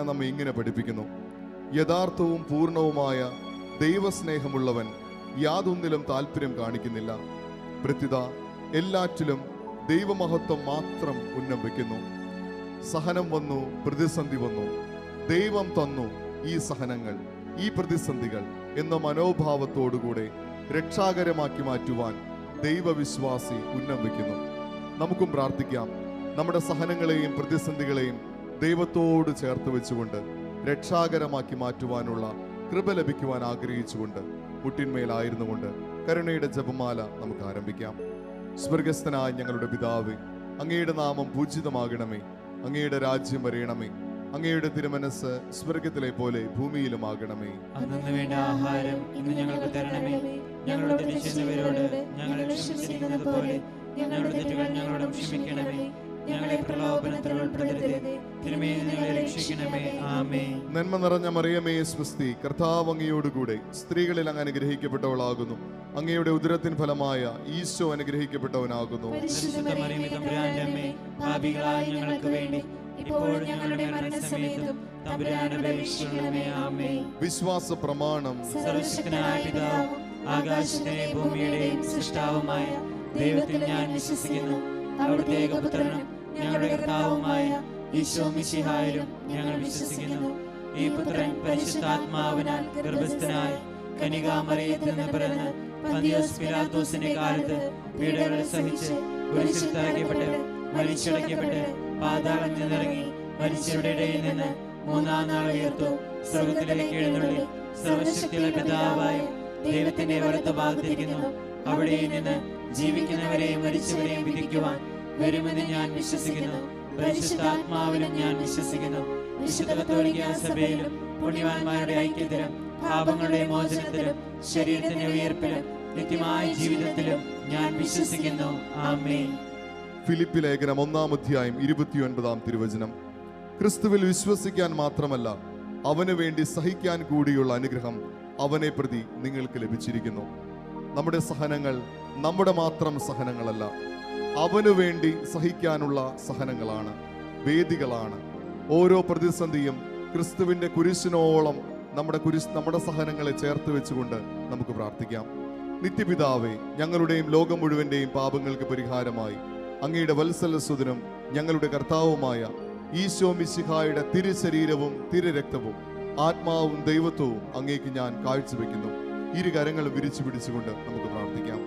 നമ്മെ ഇങ്ങനെ പഠിപ്പിക്കുന്നു: യഥാർത്ഥവും പൂർണ്ണവുമായ ദൈവസ്നേഹമുള്ളവൻ യാതൊന്നിലും താല്പര്യം കാണിക്കുന്നില്ല, പ്രത്യുത എല്ലാറ്റിലും ദൈവമഹത്വം മാത്രം ഉന്നം വയ്ക്കുന്നു. സഹനം വന്നു, പ്രതിസന്ധി വന്നു, ദൈവം തന്നു ഈ സഹനങ്ങൾ, ഈ പ്രതിസന്ധികൾ എന്ന മനോഭാവത്തോടുകൂടെ രക്ഷാകരമാക്കി മാറ്റുവാൻ ദൈവവിശ്വാസി ഉന്നം വയ്ക്കുന്നു. നമുക്കും പ്രാർത്ഥിക്കാം. നമ്മുടെ സഹനങ്ങളെയും പ്രതിസന്ധികളെയും ദൈവത്തോട് ചേർത്ത് വെച്ചുകൊണ്ട് രക്ഷാകരമാക്കി മാറ്റുവാനുള്ള കൃപ ലഭിക്കുവാൻ ആഗ്രഹിച്ചുകൊണ്ട് മുട്ടിന്മേലായിരുന്നുകൊണ്ട് കരുണയുടെ ജപമാല നമുക്ക് ആരംഭിക്കാം. സ്വർഗസ്ഥനായ ഞങ്ങളുടെ പിതാവേ, അങ്ങയുടെ നാമം പൂജിതമാകണമേ, അങ്ങയുടെ രാജ്യം വരയണമേ, അങ്ങയുടെ തിരുമനസ് സ്വർഗത്തിലെ പോലെ ഭൂമിയിലുമാകണമേ. അന്നന്ന് വേണ്ട ആഹാരം ഇന്ന് ഞങ്ങൾക്ക് തരണമേ. ഞങ്ങളുടെ തെറ്റ് ചെയ്യുന്നവരോട് ഞങ്ങൾ ക്ഷമിച്ചിരിക്കുന്നത് പോലെ ഞങ്ങളുടെ തെറ്റുകൾ ഞങ്ങളോട് ക്ഷമിക്കണമേ. ഞങ്ങളെ പ്രലോഭനത്തിൽ ഉൾപ്പെടുത്തരുതേ, തിന്മയിൽ നിന്ന് ഞങ്ങളെ രക്ഷിക്കണമേ. ആമേൻ. നന്മ നിറഞ്ഞ മറിയമേ സ്വസ്തി, കർത്താവ് അങ്ങയോടുകൂടെ സ്ത്രീകളിൽ അങ്ങ് അനുഗ്രഹിക്കപ്പെട്ടവളാകുന്നു. അങ്ങയുടെ ഉദരത്തിൻ ഫലമായ ഈശോ അനുഗ്രഹിക്കപ്പെട്ടവനാകുന്നു. പരിശുദ്ധ മറിയമേ തമ്പുരാന്റെ അമ്മേ, പാപികളായ ഞങ്ങൾക്ക് വേണ്ടി ഇപ്പോഴും ഞങ്ങളുടെ മരണസമയത്തും തമ്പുരാനോട് അപേക്ഷിക്കണമേ. ആമേൻ. വിശ്വാസ പ്രമാണം. സർവശക്തനായ പിതാവും ആകാശത്തിന്റെയും ഭൂമിയുടെയും സൃഷ്ടാവുമായ ദൈവത്തിൽ ഞാൻ വിശ്വസിക്കുന്നു. അവിടുത്തെ ഏകപുത്രനും ഞങ്ങളുടെ കർത്താവുമായ ഈശോ മിശിഹായിലും ഞങ്ങൾ വിശ്വസിക്കുന്നു. ഈ പുത്രൻ പരിശുദ്ധാത്മാവിനാൽ ഗർഭസ്ഥനായി കന്യകാമറിയത്തിൽ നിന്ന് പിറന്ന് പന്തിയോസ് പിലാത്തോസിന്റെ കാലത്ത് പീഡകൾ സഹിച്ച് കുരിശിൽ തറയ്ക്കപ്പെട്ട് മരിച്ചടക്കപ്പെട്ട് പാതാളത്തിൽ നിന്നിറങ്ങി മരിച്ചവരുടെ ഇടയിൽ നിന്ന് മൂന്നാം നാൾ ഉയർത്തു. സ്വർഗത്തിലേക്ക് എഴുന്നള്ളി സർവശക്തിയുള്ള പിതാവായ ദൈവത്തിന്റെ വലത്ത് ഭാഗത്തിരിക്കുന്നു. അവിടെ നിന്ന് ജീവിക്കുന്നവരെയും മരിച്ചവരെയും വിധിക്കുവാൻ വരുമെന്ന് ഞാൻ വിശ്വസിക്കുന്നു. പരിശുദ്ധാത്മാവിലും ഞാൻ വിശ്വസിക്കുന്നു. വിശുദ്ധ കത്തോലിക്കാ സഭയിലും പുണ്യവാന്മാരുടെ ഐക്യത്തിലും പാപങ്ങളുടെ മോചനത്തിലും ശരീരത്തിന്റെ ഉയർപ്പിലും നിത്യമായ ജീവിതത്തിലും ഞാൻ വിശ്വസിക്കുന്നു. ആമേൻ. ഫിലിപ്പി ലേഖനം 1-ാം അധ്യായം 29-ാം തിരുവചനം: ക്രിസ്തുവിൽ വിശ്വസിക്കാൻ മാത്രമല്ല, അവന് വേണ്ടി സഹിക്കാൻ കൂടിയുള്ള അനുഗ്രഹം അവനെ പ്രതി നിങ്ങൾക്ക് ലഭിച്ചിരിക്കുന്നു. നമ്മുടെ സഹനങ്ങൾ നമ്മുടെ മാത്രം സഹനങ്ങളല്ല, അവനു വേണ്ടി സഹിക്കാനുള്ള സഹനങ്ങളാണ്, വേദികളാണ്. ഓരോ പ്രതിസന്ധിയും ക്രിസ്തുവിന്റെ കുരിശിനോളം നമ്മുടെ സഹനങ്ങളെ ചേർത്ത് വെച്ചുകൊണ്ട് നമുക്ക് പ്രാർത്ഥിക്കാം. നിത്യപിതാവേ, ഞങ്ങളുടെയും ലോകം മുഴുവന്റെയും പാപങ്ങൾക്ക് പരിഹാരമായി അങ്ങയുടെ വത്സലസുതനും ഞങ്ങളുടെ കർത്താവുമായ ഈശോ മിശിഹായുടെ തിരുശരീരവും തിരുരക്തവും ആത്മാവും ദൈവത്വവും അങ്ങേക്ക് ഞാൻ കാഴ്ചവെക്കുന്നു. ഇരു കരങ്ങൾ വിരിച്ചു പിടിച്ചുകൊണ്ട് നമുക്ക് പ്രാർത്ഥിക്കാം.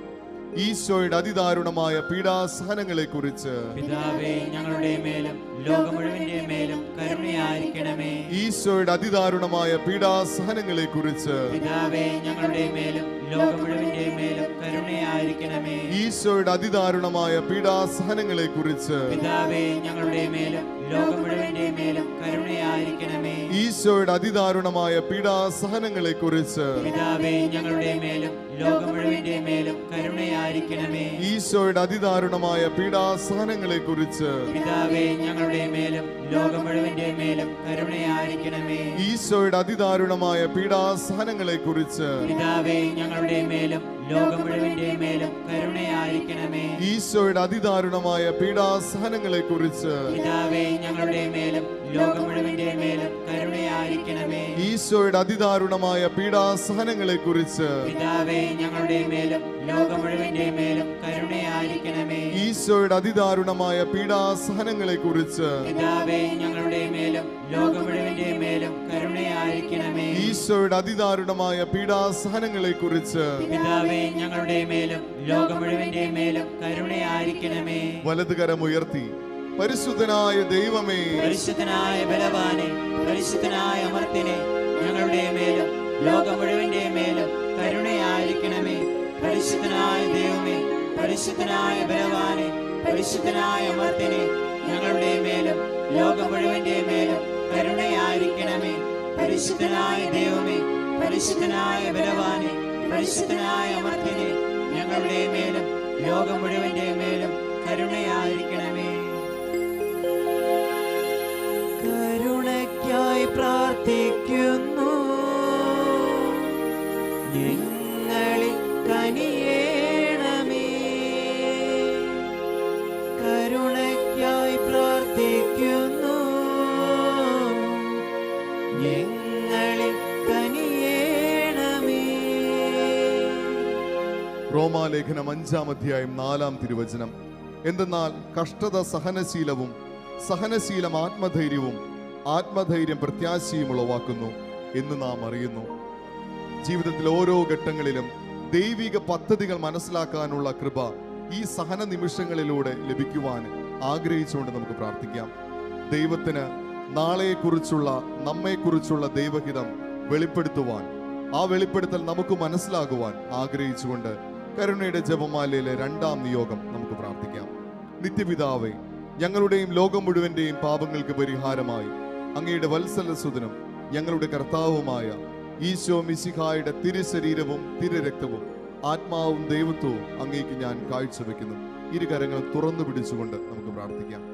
ഈശോയുടെ അതിദാരുണമായ പീഡാസഹനങ്ങളെ കുറിച്ച് പിതാവേ ഞങ്ങളുടെ മേലും ലോകം മുഴുവന്റെ മേലും കരുണയായിരിക്കണമേ. ഈശോയുടെ അതിദാരുണമായ പീഡാസഹനങ്ങളെ കുറിച്ച് പിതാവേ ഞങ്ങളുടെ മേലും ലോകം മുഴുവന്റെ മേലും കരുണയായിരിക്കണമേ. ഈശോയുടെ അതിദാരുണമായ പീഡാസഹനങ്ങളെ കുറിച്ച് പിതാവേ ഞങ്ങളുടെ മേലും ലോകം മുഴുവന്റെ മേലും കരുണയായിരിക്കണമേ. ഈശോയുടെ അതിദാരുണമായ പീഡാസഹനങ്ങളെ കുറിച്ച് പിതാവേ ഞങ്ങളുടെ മേലും ലോകം മുഴുവന്റെ മേലും കരുണയായിരിക്കണമേ. ഈശോയുടെ അതിദാരുണമായ പീഡാസഹനങ്ങളെ കുറിച്ച് പിതാവേ ഞങ്ങളുടെ മേലും ലോകം മുഴുവന്റെ മേലും കരുണയായിരിക്കണമേ. ഈശോയുടെ അതിദാരുണമായ പീഡാസഹനങ്ങളെ കുറിച്ച് പിതാവേ ഞങ്ങളുടെ മേലും ലോകം മുഴുവന്റെ മേലും കരുണയായിരിക്കണമേ. ഈശോയുടെ അതിദാരുണമായ പീഡാസഹനങ്ങളെ കുറിച്ച് പിതാവേ ഞങ്ങളുടെ മേലും ലോകം മുഴുവന്റെ മേലും കരുണയായിരിക്കണമേ. ഈശോയുടെ അതിദാരുണമായ പീഡാസഹനങ്ങളെ കുറിച്ച് പിതാവേ ഞങ്ങളുടെ മേലും ലോകം മുഴുവന്റെ മേലും കരുണയായിരിക്കണമേ. ഈശോയുടെ അതിദാരുണമായ പീഡാസഹനങ്ങളെ കുറിച്ച് പിതാവേ ഞങ്ങളുടെ മേലും ലോകം മുഴുവന്റെ മേലും കരുണയായിരിക്കണമേ. ഈശോയുടെ അതിദാരുണമായ പീഡാസഹനങ്ങളെ കുറിച്ച് പിതാവേ ഞങ്ങളുടെ മേലും ലോകം മുഴുവന്റെ മേലും കരുണയായിരിക്കണമേ. വലതുകരം ഉയർത്തി പരിശുദ്ധനായ ദൈവമേ, പരിശുദ്ധനായ ബലവാനെ, പരിശുദ്ധനായ അമർത്തിനെ, ഞങ്ങളുടെ മേലും ലോകം മുഴുവന്റെ മേലും കരുണയായിരിക്കണമേ. പരിശുദ്ധനായ ദൈവമേ, പരിശുദ്ധനായ ബലവാനെ, പരിശുദ്ധനായ അമർത്തിനെ, ഞങ്ങളുടെ മേലും ലോകം മുഴുവന്റെ മേലും കരുണയായിരിക്കണമേ. പരിശുദ്ധനായ ദൈവമേ, പരിശുദ്ധനായ ബലവാനെ, പരിശുദ്ധനായ അമർത്തിനെ, ഞങ്ങളുടെ മേലും ലോകം മുഴുവന്റെ മേലും കരുണയായിരിക്കണമേ. കരുണയ്ക്കായി പ്രാർത്ഥിക്കുന്നു, ഞങ്ങളിൽ കനിയണമേ. റോമാലേഖനം 5-ാം അധ്യായം 4-ാം തിരുവചനം. എന്തെന്നാൽ കഷ്ടത സഹനശീലവും, സഹനശീലം ആത്മധൈര്യവും, ആത്മധൈര്യം പ്രത്യാശയും ഉളവാക്കുന്നു എന്ന് നാം അറിയുന്നു. ജീവിതത്തിൽ ഓരോ ഘട്ടങ്ങളിലും ദൈവിക പദ്ധതികൾ മനസ്സിലാക്കാനുള്ള കൃപ ഈ സഹന നിമിഷങ്ങളിലൂടെ ലഭിക്കുവാൻ ആഗ്രഹിച്ചുകൊണ്ട് നമുക്ക് പ്രാർത്ഥിക്കാം. ദൈവത്തിന് നാളെയെക്കുറിച്ചുള്ള, നമ്മെക്കുറിച്ചുള്ള ദൈവഹിതം വെളിപ്പെടുത്തുവാൻ, ആ വെളിപ്പെടുത്തൽ നമുക്ക് മനസ്സിലാകുവാൻ ആഗ്രഹിച്ചുകൊണ്ട് കരുണയുടെ ജപമാലയിലെ 2-ാം നിയോഗം നമുക്ക് പ്രാർത്ഥിക്കാം. നിത്യപിതാവേ, ഞങ്ങളുടെയും ലോകം മുഴുവന്റെയും പാപങ്ങൾക്ക് പരിഹാരമായി അങ്ങയുടെ വത്സലസുതനും ഞങ്ങളുടെ കർത്താവുമായ ഈശോ മിശിഹായുടെ തിരുശരീരവും തിരുരക്തവും ആത്മാവും ദൈവത്വവും അങ്ങേക്ക് ഞാൻ കാഴ്ചവെക്കുന്നു. ഇരുകരങ്ങൾ തുറന്നു പിടിച്ചുകൊണ്ട് നമുക്ക് പ്രാർത്ഥിക്കാം.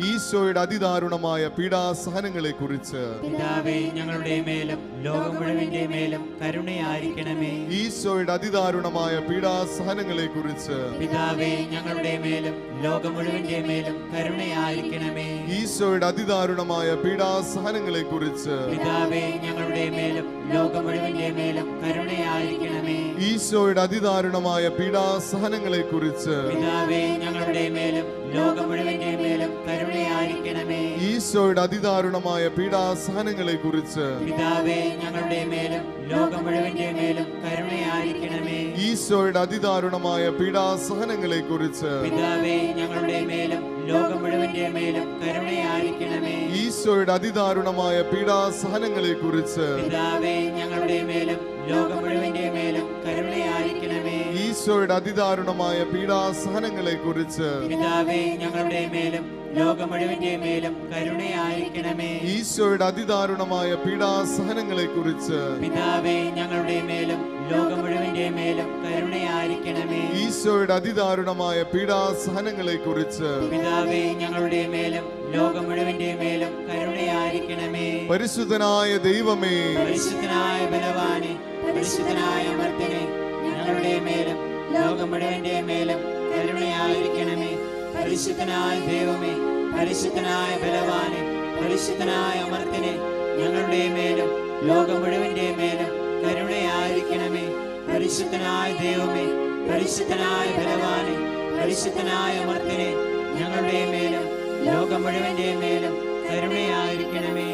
ഈശോയുടെ അതിദാരുണമായ പീഡാസഹനങ്ങളെ കുറിച്ച് പിതാവേ, ഞങ്ങളുടെ മേലും ലോകം മുഴുവന്റെ മേലും കരുണയായിരിക്കണമേ. ഈശോയുടെ അതിദാരുണമായ പീഡാസഹനങ്ങളെ കുറിച്ച് പിതാവേ, ഞങ്ങളുടെ മേലും ലോകം മുഴുവന്റെ മേലും കരുണയായിരിക്കണമേ. ഈശോയുടെ അതിദാരുണമായ പീഡാസഹനങ്ങളെ കുറിച്ച് പിതാവേ, ഞങ്ങളുടെ മേലും ലോകം മുഴുവന്റെ മേലും കരുണയായിരിക്കണമേ. ഈശോയുടെ അതിദാരുണമായ പീഡാസഹനങ്ങളെ കുറിച്ച് പിതാവേ, ഞങ്ങളുടെ മേലും ലോകം മുഴുവന്റെ മേലും കരുണയായിരിക്കണമേ. ഈശോയുടെ അതിദാരുണമായ പീഡാസഹനങ്ങളെ കുറിച്ച് പിതാവേ, ഞങ്ങളുടെ മേലും ലോകം മുഴുവന്റെ മേലും കരുണയായിരിക്കണമേ. ഈശോയുടെ അതിദാരുണമായ പീഡാസഹനങ്ങളെ കുറിച്ച് പിതാവേ, ഞങ്ങളുടെ മേലും ലോകം മുഴുവന്റെ മേലും കരുണയായിരിക്കണമേ. ഈശോയുടെ അതിദാരുണമായ പീഡാസഹനങ്ങളെ കുറിച്ച് പിതാവേ, ഞങ്ങളുടെ മേലും ലോകം മുഴുവന്റെ മേലും കരുണയായിരിക്കണമേ. ഈശോയുടെ അതിദാരുണമായ പീഡാസഹനങ്ങളെ കുറിച്ച് പിതാവേ, ഞങ്ങളുടെ മേലും ലോകം മുഴുവന്റെ മേലും കരുണയായിരിക്കണമേ. ഈശോയുടെ അതിദാരുണമായ പീഡാസഹനങ്ങളെ കുറിച്ച് പിതാവേ, ഞങ്ങളുടെ മേലും ലോകം മുഴുവന്റെ മേലും കരുണയായിരിക്കണമേ. ഈശോയുടെ അതിദാരുണമായ പീഡാസഹനങ്ങളെ കുറിച്ച് പിതാവേ, ഞങ്ങളുടെ മേലും ലോകം മുഴുവന്റെ മേലും കരുണയായിരിക്കണമേ. പരിശുദ്ധനായ ദൈവമേ, പരിശുദ്ധനായ ബലവാനെ, പരിശുദ്ധനായ അമർത്യനെ, ഞങ്ങളുടെ മേലും ലോകം മുഴുവന്റെ മേലും കരുണയായിരിക്കണമേ. പരിശുദ്ധനായ ദൈവമേ, പരിശുദ്ധനായ ബലവാനെ, പരിശുദ്ധനായ അമർത്യനെ, ഞങ്ങളുടെ മേലും ലോകം മുഴുവന്റെ മേലും കരുണയായിരിക്കണമേ. പരിശുദ്ധനായ ദൈവമേ, പരിശുദ്ധനായ ബലവാനെ, പരിശുദ്ധനായ അമർത്യനെ, ഞങ്ങളുടെ മേലും ലോകം മുഴുവന്റെ മേലും കരുണയായിരിക്കണമേ.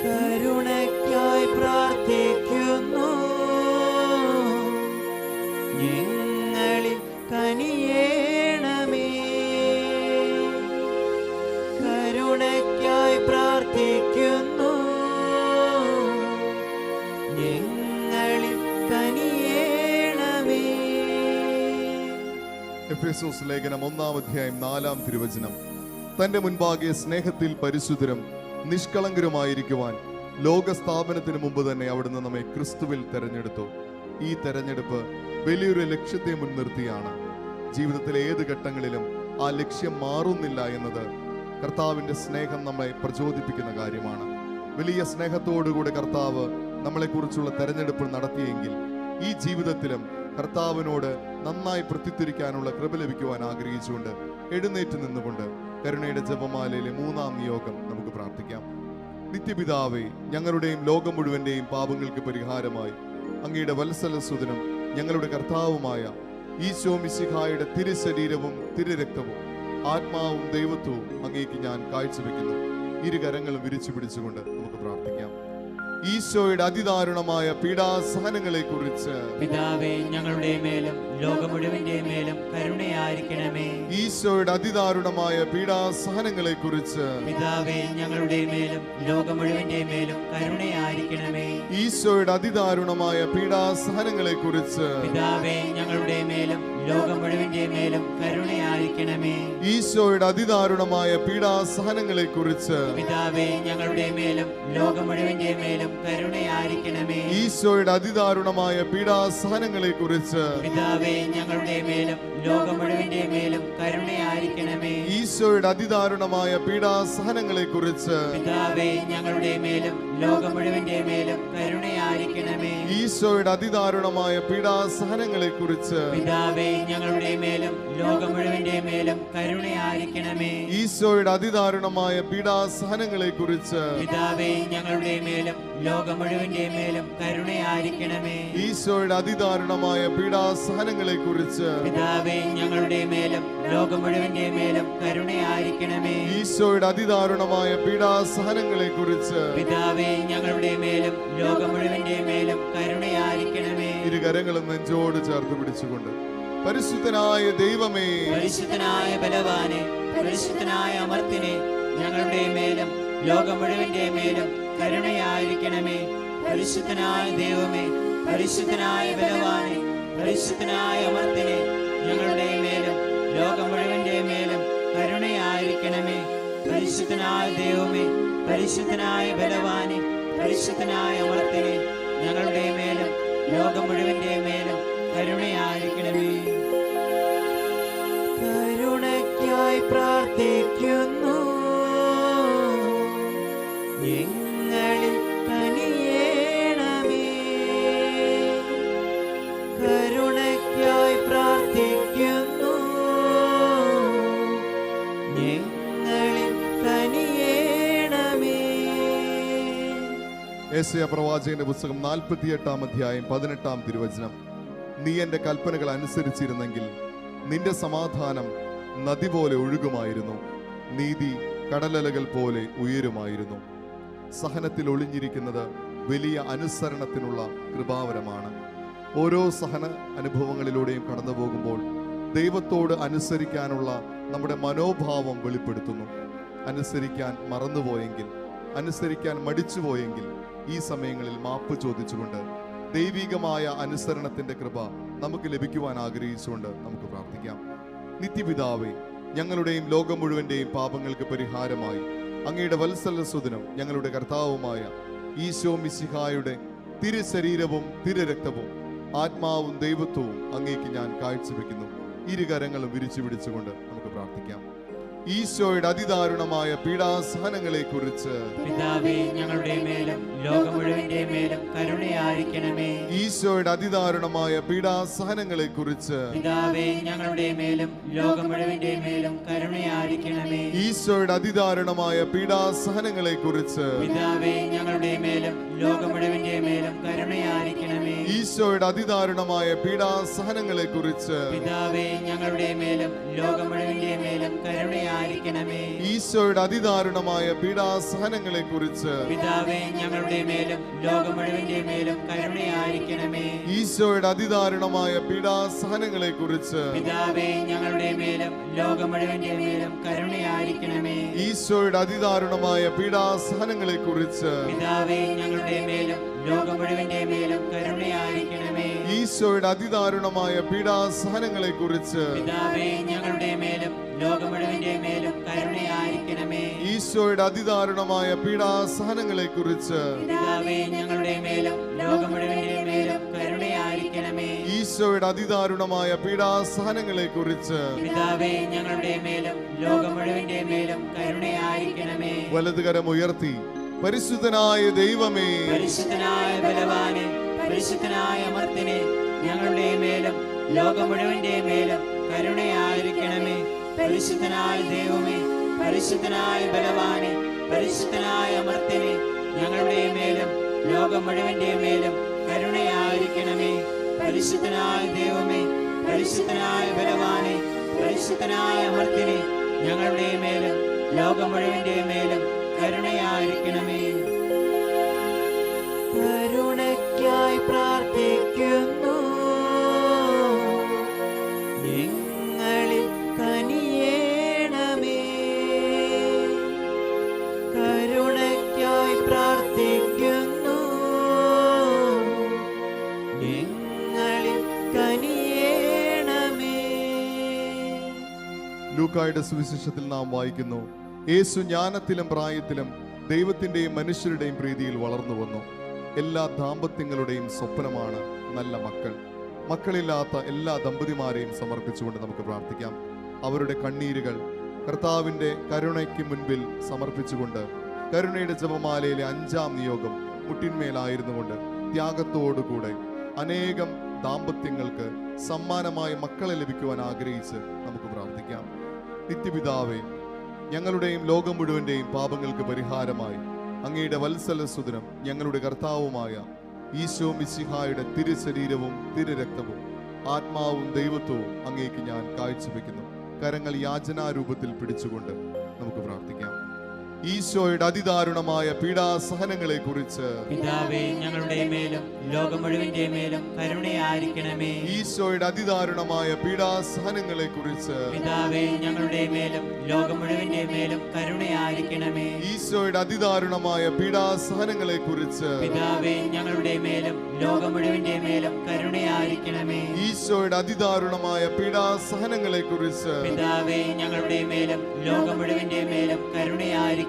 കരുണയ്ക്കായി പ്രാർത്ഥിക്കുന്നു, ഞങ്ങളിൽ കനിയേണമേ. കരുണയ്ക്കായി പ്രാർത്ഥിക്കുന്നു, ഞങ്ങളിൽ കനിയേണമേ. എഫേസോസ് ലേഖനം 1-ാം അധ്യായം 4-ാം തിരുവചനം. തന്റെ മുൻപാകെ സ്നേഹത്തിൽ പരിശുദ്ധരും നിഷ്കളങ്കരുമായിരിക്കുവാൻ ലോകസ്ഥാപനത്തിന് മുമ്പ് തന്നെ അവിടുന്ന് നമ്മെ ക്രിസ്തുവിൽ തെരഞ്ഞെടുത്തു. ഈ തെരഞ്ഞെടുപ്പ് വലിയൊരു ലക്ഷ്യത്തെ മുൻനിർത്തിയാണ്. ജീവിതത്തിലെ ഏത് ഘട്ടങ്ങളിലും ആ ലക്ഷ്യം മാറുന്നില്ല എന്നത് കർത്താവിന്റെ സ്നേഹം നമ്മളെ പ്രചോദിപ്പിക്കുന്ന കാര്യമാണ്. വലിയ സ്നേഹത്തോടുകൂടി കർത്താവ് നമ്മളെക്കുറിച്ചുള്ള തെരഞ്ഞെടുപ്പ് നടത്തിയെങ്കിൽ ഈ ജീവിതത്തിലും കർത്താവിനോട് നന്നായി പ്രത്യുത്തരിക്കാനുള്ള കൃപ ലഭിക്കുവാൻ ആഗ്രഹിച്ചുകൊണ്ട് എഴുന്നേറ്റ് നിന്നുകൊണ്ട് കരുണയുടെ ജപമാലയിലെ 3-ാം നിയോഗം നമുക്ക് പ്രാർത്ഥിക്കാം. നിത്യപിതാവേ, ഞങ്ങളുടെയും ലോകം മുഴുവന്റെയും പാപങ്ങൾക്ക് പരിഹാരമായി അങ്ങയുടെ വത്സലസുതനും ഞങ്ങളുടെ കർത്താവുമായ ഈശോ മിശിഹായുടെ തിരുശരീരവും തിരുരക്തവും ആത്മാവും ദൈവത്വവും അങ്ങേക്ക് ഞാൻ കാഴ്ചവെക്കുന്നു. ഇരുകരങ്ങളും വിരിച്ചു പിടിച്ചുകൊണ്ട് നമുക്ക് പ്രാർത്ഥിക്കാം. ഈശോയുടെ അതിദാരുണമായ പീഡാസഹനങ്ങളെ കുറിച്ച് പിതാവേ, ഞങ്ങളുടെ മേലും ലോകം മുഴുവന്റെ മേലും കരുണയായിരിക്കണമേ. ഈശോയുടെ അതിദാരുണമായ പീഡാസഹനങ്ങളെ കുറിച്ച് പിതാവേ, ഞങ്ങളുടെ മേലും ലോകം മുഴുവന്റെ മേലും കരുണയായിരിക്കണമേ. ഈശോയുടെ അതിദാരുണമായ പീഡാസഹനങ്ങളെ കുറിച്ച് പിതാവേ, ഞങ്ങളുടെ മേലും ലോകം മുഴുവന്റെ മേലും കരുണയായിരിക്കണമേ. ഈശോയുടെ അതിദാരുണമായ പീഡാസഹനങ്ങളെ കുറിച്ച് പിതാവേ, ഞങ്ങളുടെ മേലും ലോകം മുഴുവന്റെ മേലും കരുണയായിരിക്കണമേ. ഈശോയുടെ അതിദാരുണമായ പീഡാസഹനങ്ങളെ കുറിച്ച് പിതാവേ, ഞങ്ങളുടെ മേലും ലോകം മുഴുവന്റെ മേലും കരുണയായിരിക്കണമേ. ഈശോയുടെ അതിദാരുണമായ പീഡാസഹനങ്ങളെ കുറിച്ച് പിതാവേ, ഞങ്ങളുടെ മേലും ലോകം മുഴുവന്റെ മേലും കരുണയായിരിക്കണമേ. ഈശോയുടെ അതിദാരുണമായ പീഡാസഹനങ്ങളെ കുറിച്ച് പിതാവേ, ഞങ്ങളുടെ മേലും ലോകം മുഴുവന്റെ മേലും കരുണയായിരിക്കണമേ. ഈശോയുടെ അതിദാരുണമായ പീഡാസഹനങ്ങളെ കുറിച്ച് പിതാവേ, ഞങ്ങളുടെ മേലും ലോകം മുഴുവന്റെ മേലും കരുണയായിരിക്കണമേ. കരുണയായിരിക്കണമേ. ഈശോയുടെ അതിദാരുണമായ പീഡാസഹനങ്ങളെ കുറിച്ച് പിതാവേ ഞങ്ങളുടെ മേലും ലോകം മുഴുവന്റെ മേലും കരുണയായിരിക്കണമേ. ഈശോയുടെ അതിദാരുണമായ പീഡാസഹനങ്ങളെ കുറിച്ച് പിതാവേ ഞങ്ങളുടെ മേലും ലോകം മുഴുവന്റെ മേലും കരുണയായിരിക്കണമേ. ഇരുകരങ്ങളും നെഞ്ചോട് ചേർത്ത് പിടിച്ചുകൊണ്ട് പരിശുദ്ധനായ ദൈവമേ, പരിശുദ്ധനായ ബലവാനെ, പരിശുദ്ധനായ അമർത്തിനെ, ഞങ്ങളുടെ മേലും ലോകം മുഴുവന്റെ മേലും കരുണയായിരിക്കണമേ. പരിശുദ്ധനായ ദൈവമേ, പരിശുദ്ധനായ ബലവാനെ, പരിശുദ്ധനായ അമർത്തിനെ, ഞങ്ങളുടെ മേലും ലോകം മുഴുവന്റെ മേലും കരുണയായിരിക്കണമേ. പരിശുദ്ധനായ ദൈവമേ, പരിശുദ്ധനായ ബലവാനെ, പരിശുദ്ധനായ അമർത്തിനെ, ഞങ്ങളുടെ മേലും ലോകം മുഴുവന്റെ മേലും കരുണയായിരിക്കണമേ. കരുണയ്ക്കായി പ്രാർത്ഥിക്കുന്നു, ഞങ്ങളിൽ കനിയേണമേ. കരുണയ്ക്കായി പ്രാർത്ഥിക്കുന്നു, ഞങ്ങളിൽ കനിയേണമേ. യെശയ്യാ പ്രവാചകന്റെ പുസ്തകം 48-ാം അധ്യായം 18-ാം തിരുവചനം. നീ എന്റെ കൽപ്പനകൾ അനുസരിച്ചിരുന്നെങ്കിൽ നിന്റെ സമാധാനം നദി പോലെ ഒഴുകുമായിരുന്നു, നീതി കടലലകൾ പോലെ ഉയരുമായിരുന്നു. സഹനത്തിൽ ഒളിഞ്ഞിരിക്കുന്നത് വലിയ അനുസരണത്തിനുള്ള കൃപാവരമാണ്. ഓരോ സഹന അനുഭവങ്ങളിലൂടെയും കടന്നു പോകുമ്പോൾ ദൈവത്തോട് അനുസരിക്കാനുള്ള നമ്മുടെ മനോഭാവം വെളിപ്പെടുത്തുന്നു. അനുസരിക്കാൻ മറന്നുപോയെങ്കിൽ, അനുസരിക്കാൻ മടിച്ചുപോയെങ്കിൽ ഈ സമയങ്ങളിൽ മാപ്പ് ചോദിച്ചുകൊണ്ട് ദൈവികമായ അനുസരണത്തിന്റെ കൃപ നമുക്ക് ലഭിക്കുവാൻ ആഗ്രഹിച്ചുകൊണ്ട് നമുക്ക് പ്രാർത്ഥിക്കാം. നിത്യപിതാവേ, ഞങ്ങളുടെയും ലോകം മുഴുവന്റെയും പാപങ്ങൾക്ക് പരിഹാരമായി അങ്ങയുടെ വത്സലസുതനും ഞങ്ങളുടെ കർത്താവുമായ ഈശോ മിശിഹായുടെ തിരുശരീരവും തിരുരക്തവും ആത്മാവും ദൈവത്വവും അങ്ങേക്ക് ഞാൻ കാഴ്ചവെക്കുന്നു. ഇരുകരങ്ങളും വിരിച്ചു പിടിച്ചുകൊണ്ട് നമുക്ക് പ്രാർത്ഥിക്കാം. ഈശോയുടെ അതിദാരുണമായ പീഡാസഹനങ്ങളെ കുറിച്ച് പിതാവേ ഞങ്ങളുടെ മേലും ലോകം മുഴുവന്റെ മേലും കരുണയായിരിക്കണമേ. ഈശോയുടെ അതിദാരുണമായ പീഡാസഹനങ്ങളെ കുറിച്ച് പിതാവേ ഞങ്ങളുടെ മേലും ലോകം മുഴുവന്റെ മേലും കരുണയായിരിക്കണമേ. ഈശോയുടെ അതിദാരുണമായ പീഡാസഹനങ്ങളെ കുറിച്ച് പിതാവേ ഞങ്ങളുടെ മേലും ലോകം മുഴുവന്റെ മേലും കരുണയായിരിക്കണമേ. ഈശോയുടെ അതിദാരുണമായ പീഡാസഹനങ്ങളെ കുറിച്ച് പിതാവേ ഞങ്ങളുടെ മേലും ലോകം മുഴുവന്റെ മേലും കരുണയായിരിക്കണമേ. ഈശോയുടെ അതിദാരുണമായ പീഡാസഹനങ്ങളെ കുറിച്ച് പിതാവേ ഞങ്ങളുടെ മേലും ലോകം മുഴുവന്റെ മേലും കരുണയായിരിക്കണമേ. ഈശോയുടെ അതിദാരുണമായ പീഡാസഹനങ്ങളെ കുറിച്ച് പിതാവേ ഞങ്ങളുടെ മേലും ലോകം മുഴുവന്റെ മേലും കരുണയായിരിക്കണമേ. ഈശോയുടെ അതിദാരുണമായ പീഡാസഹനങ്ങളെ കുറിച്ച് പിതാവേ ഞങ്ങളുടെ മേലും ലോകം മുഴുവന്റെ മേലും കരുണയായിരിക്കണമേ. ഈശോയുടെ അതിദാരുണമായ പീഡാസഹനങ്ങളെ കുറിച്ച് പിതാവേ ഞങ്ങളുടെ മേലും ലോകം മുഴുവന്റെ മേലും കരുണയായിരിക്കണമേ. ഈശോയുടെ അതിദാരുണമായ പീഡാസഹനങ്ങളെ കുറിച്ച് പിതാവേ ഞങ്ങളുടെ മേലും ലോകം മുഴുവന്റെ മേലും കരുണയായിരിക്കണമേ. ഈശോയുടെ അതിദാരുണമായ പീഡാസഹനങ്ങളെ കുറിച്ച് പിതാവേ ഞങ്ങളുടെ മേലും ലോകം മുഴുവന്റെ മേലും കരുണയായിരിക്കണമേ. വലതുകരം ഉയർത്തി പരിശുദ്ധനായ ദൈവമേ, പരിശുദ്ധനായ ബലവാനെ, പരിശുദ്ധനായ അമർത്തിനെ, ഞങ്ങളുടെ മേലും ലോകം മുഴുവന്റെ മേലും കരുണയായിരിക്കണമേ. പരിശുദ്ധനായ ദൈവമേ, പരിശുദ്ധനായ ബലവാനെ, പരിശുദ്ധനായ അമർത്തിനെ, ഞങ്ങളുടെ മേലും ലോകം മുഴുവന്റെ മേലും കരുണയായിരിക്കണമേ. പരിശുദ്ധനായ ദൈവമേ, പരിശുദ്ധനായ ബലവാനെ, പരിശുദ്ധനായ അമർത്തിനെ, ഞങ്ങളുടെ മേലും ലോകം മുഴുവന്റെ മേലും കരുണയായിരിക്കണമേ. കരുണയ്ക്കായി പ്രാർത്ഥിക്കുന്നു, ഞങ്ങളിൽ കനിയേണമേ. കരുണയ്ക്കായി പ്രാർത്ഥിക്കുന്നു, ഞങ്ങളിൽ കനിയേണമേ. ലൂക്കായുടെ സുവിശേഷത്തിൽ നാം വായിക്കുന്നു, യേശു ജ്ഞാനത്തിലും പ്രായത്തിലും ദൈവത്തിന്റെയും മനുഷ്യരുടെയും പ്രീതിയിൽ വളർന്നു വന്നു. എല്ലാ ദാമ്പത്യങ്ങളുടെയും സ്വപ്നമാണ് നല്ല മക്കൾ. മക്കളില്ലാത്ത എല്ലാ ദമ്പതിമാരെയും സമർപ്പിച്ചുകൊണ്ട് നമുക്ക് പ്രാർത്ഥിക്കാം. അവരുടെ കണ്ണീരുകൾ കർത്താവിന്റെ കരുണയ്ക്ക് മുൻപിൽ സമർപ്പിച്ചുകൊണ്ട് കരുണയുടെ ജപമാലയിലെ 5-ാം നിയോഗം മുട്ടിന്മേലായിരുന്നുകൊണ്ട് ത്യാഗത്തോടുകൂടെ അനേകം ദാമ്പത്യങ്ങൾക്ക് സമ്മാനമായ മക്കളെ ലഭിക്കുവാൻ ആഗ്രഹിച്ച് നമുക്ക് പ്രാർത്ഥിക്കാം. നിത്യപിതാവേ, ഞങ്ങളുടെയും ലോകം മുഴുവന്റെയും പാപങ്ങൾക്ക് പരിഹാരമായി അങ്ങയുടെ വത്സലസുതനും ഞങ്ങളുടെ കർത്താവുമായ ഈശോ മിശിഹായുടെ തിരുശരീരവും തിരുരക്തവും ആത്മാവും ദൈവത്വവും അങ്ങേക്ക് ഞാൻ കാഴ്ചവെക്കുന്നു. കരങ്ങൾ യാചനാരൂപത്തിൽ പിടിച്ചുകൊണ്ട് നമുക്ക് പ്രാർത്ഥിക്കാം. ഈശോയുടെ അതിദാരുണമായ പീഡാസഹനങ്ങളെ കുറിച്ച് പിതാവേ ഞങ്ങളുടെ മേലും ലോകം മുഴുവന്റെ മേലും കരുണയായിരിക്കണമേ. ഈശോയുടെ അതിദാരുണമായ പീഡാസഹനങ്ങളെ കുറിച്ച് പിതാവേ ഞങ്ങളുടെ മേലും ലോകം മുഴുവന്റെ മേലും കരുണയായിരിക്കണമേ. ഈശോയുടെ അതിദാരുണമായ പീഡാസഹനങ്ങളെ കുറിച്ച് പിതാവേ ഞങ്ങളുടെ മേലും ലോകം മുഴുവന്റെ മേലും കരുണയായിരിക്കണമേ. ഈശോയുടെ അതിദാരുണമായ പീഡാസഹനങ്ങളെ കുറിച്ച് പിതാവേ ഞങ്ങളുടെ മേലും ലോകം മുഴുവന്റെ മേലും കരുണയായിരിക്കണമേ.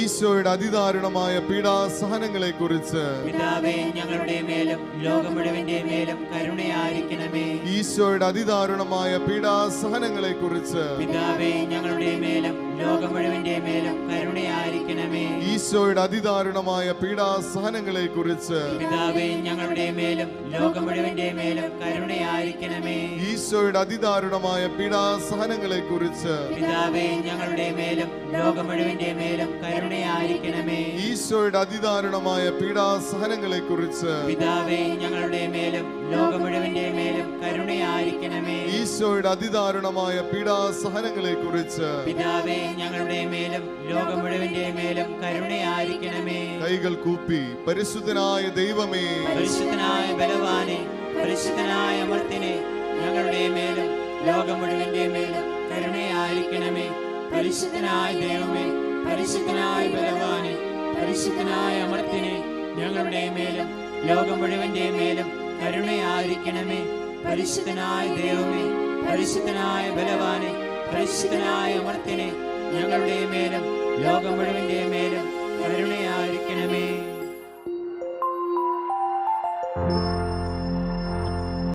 ഈശോയുടെ അതിദാരുണമായ പീഡാസഹനങ്ങളെ കുറിച്ച് പിതാവേ ഞങ്ങളുടെ മേലും ലോകം മുഴുവന്റെ മേലും കരുണയായിരിക്കണമേ. ഈശോയുടെ അതിദാരുണമായ പീഡാസഹനങ്ങളെ കുറിച്ച് പിതാവേ ഞങ്ങളുടെ മേലും ലോകം മുഴുവന്റെ മേലും കരുണയായിരിക്കണമേ. ഈശോയുടെ അതിദാരുണമായ പീഡാസഹനങ്ങളെ കുറിച്ച് പിതാവേ ഞങ്ങളുടെ മേലും ലോകം മുഴുവന്റെ മേലും കരുണയായിരിക്കണമേ. ഈശോയുടെ അതിദാരുണമായ പീഡാസഹനങ്ങളെ കുറിച്ച് പിതാവേ ഞങ്ങളുടെ മേലും ലോകം മുഴുവന്റെ മേലും കരുണയായിരിക്കണമേ. ഈശോയുടെ അതിദാരുണമായ പീഡാസഹനങ്ങളെ കുറിച്ച് പിതാവേ ഞങ്ങളുടെ മേലും ലോകം മുഴുവന്റെ മേലും കരുണയായിരിക്കണമേ. ഈശോയുടെ അതിദാരുണമായ പീഡാസഹനങ്ങളെ കുറിച്ച് പിതാവേ ഞങ്ങളുടെ മേലും ലോകം മുഴുവന്റെ മേലും കരുണയായിരിക്കണമേ. കൈകൾ കൂപ്പി പരിശുദ്ധനായ ദൈവമേ, പരിശുദ്ധനായ ബലവാനെ, പരിശുദ്ധനായ അമർത്തിനെ, ഞങ്ങളുടെ മേലും ലോകം മുഴുവന്റെ മേലും കരുണയായിരിക്കണമേ. പരിശുദ്ധനായ ദൈവമേ, പരിശുദ്ധനായ ബലവാനെ, പരിശുദ്ധനായ അമർത്തിനെ, ഞങ്ങളുടെ മേലും ലോകം മുഴുവന്റെ മേലും കരുണയായിരിക്കണമേ. പരിശുദ്ധനായ ദൈവമേ, പരിശുദ്ധനായ ബലവാനെ, പരിശുദ്ധനായ അമർത്തിനെ, ഞങ്ങളുടെ മേലും ലോകം മുഴുവന്റെ മേലും കരുണയായിരിക്കണമേ.